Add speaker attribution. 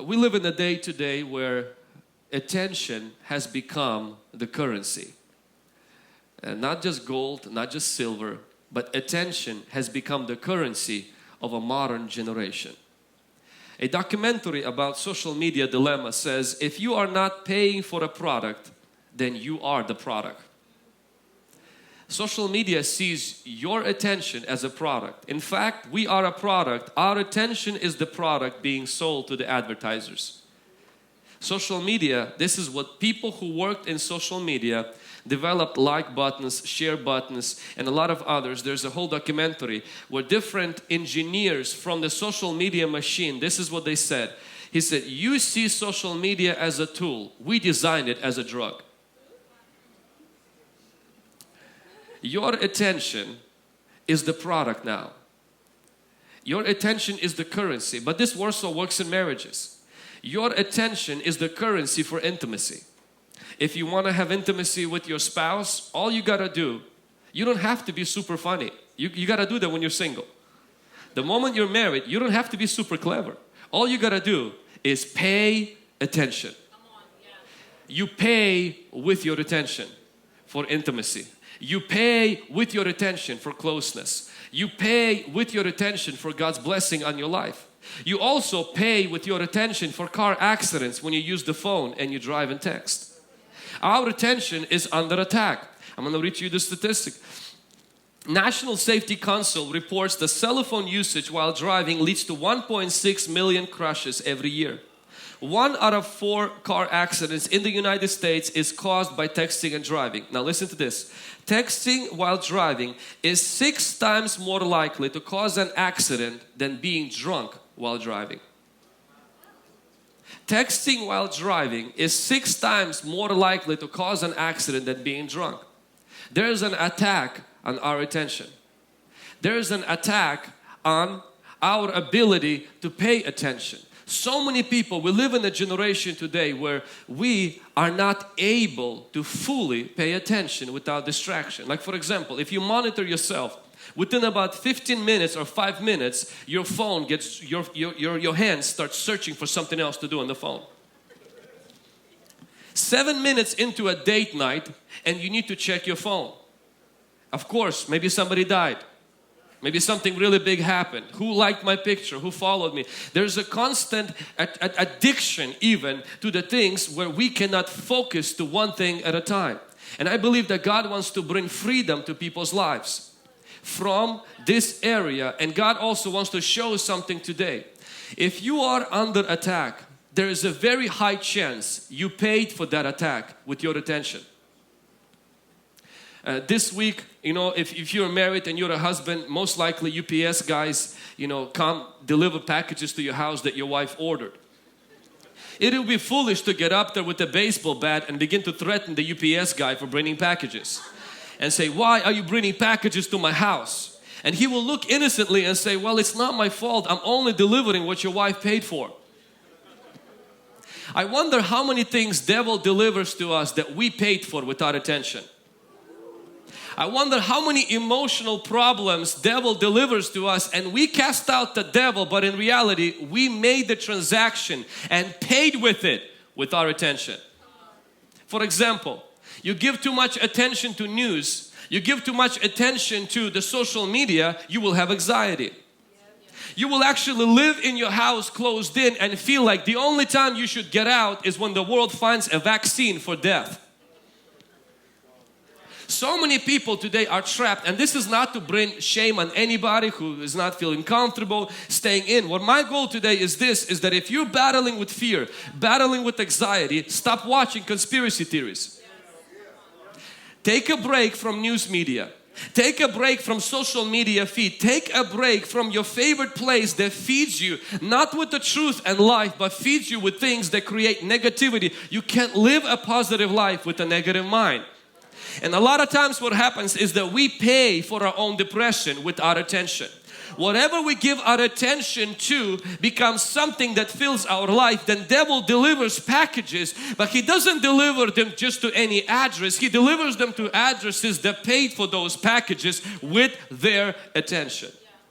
Speaker 1: We live in a day today where attention has become the currency. Not just gold, not just silver, but attention has become the currency of a modern generation. A documentary about social media dilemma says, if you are not paying for a product, then you are the product. Social media sees your attention as a product. In fact, we are a product. Our attention is the product being sold to the advertisers. Social media, this is what people who worked in social media developed: like buttons, share buttons, and a lot of others. There's a whole documentary where different engineers from the social media machine, this is what they said. He said, you see social media as a tool. We designed it as a drug. Your attention is the product now. Your attention is the currency, but this also works in marriages. Your attention is the currency for intimacy. If you want to have intimacy with your spouse, all you got to do, you don't have to be super funny. You got to do that when you're single. The moment you're married, you don't have to be super clever. All you got to do is pay attention. You pay with your attention for intimacy. You pay with your attention for closeness. You pay with your attention for God's blessing on your life. You also pay with your attention for car accidents when you use the phone and you drive and text. Our attention is under attack. I'm going to read you the statistic. National Safety Council reports the cell phone usage while driving leads to 1.6 million crashes every year. 1 out of 4 car accidents in the United States is caused by texting and driving. Now listen to this. Texting while driving is 6 times more likely to cause an accident than being drunk while driving. Texting while driving is 6 times more likely to cause an accident than being drunk. There is an attack on our attention. There is an attack on our ability to pay attention. So many people, we live in a generation today where we are not able to fully pay attention without distraction. Like for example, if you monitor yourself, within about 15 minutes or 5 minutes, your phone gets, your hands start searching for something else to do on the phone. 7 minutes into a date night and you need to check your phone. Of course, maybe somebody died. Maybe something really big happened. Who liked my picture? Who followed me? There's a constant addiction even to the things where we cannot focus to one thing at a time. And I believe that God wants to bring freedom to people's lives from this area. And God also wants to show something today. If you are under attack, there is a very high chance you paid for that attack with your attention. This week, you know, if you're married and you're a husband, most likely UPS guys, you know, come deliver packages to your house that your wife ordered. It would be foolish to get up there with a baseball bat and begin to threaten the UPS guy for bringing packages and say, why are you bringing packages to my house? And he will look innocently and say, well, it's not my fault. I'm only delivering what your wife paid for. I wonder how many things devil delivers to us that we paid for without attention. I wonder how many emotional problems devil delivers to us and we cast out the devil, but in reality we made the transaction and paid with it with our attention. For example, you give too much attention to news, you give too much attention to the social media, you will have anxiety. You will actually live in your house closed in and feel like the only time you should get out is when the world finds a vaccine for death. So many people today are trapped, and this is not to bring shame on anybody who is not feeling comfortable staying in. What my goal today is this, is that if you're battling with fear, battling with anxiety, stop watching conspiracy theories. Take a break from news media. Take a break from social media feed. Take a break from your favorite place that feeds you, not with the truth and life, but feeds you with things that create negativity. You can't live a positive life with a negative mind. And a lot of times what happens is that we pay for our own depression with our attention. Whatever we give our attention to becomes something that fills our life. Then devil delivers packages, but he doesn't deliver them just to any address. He delivers them to addresses that paid for those packages with their attention.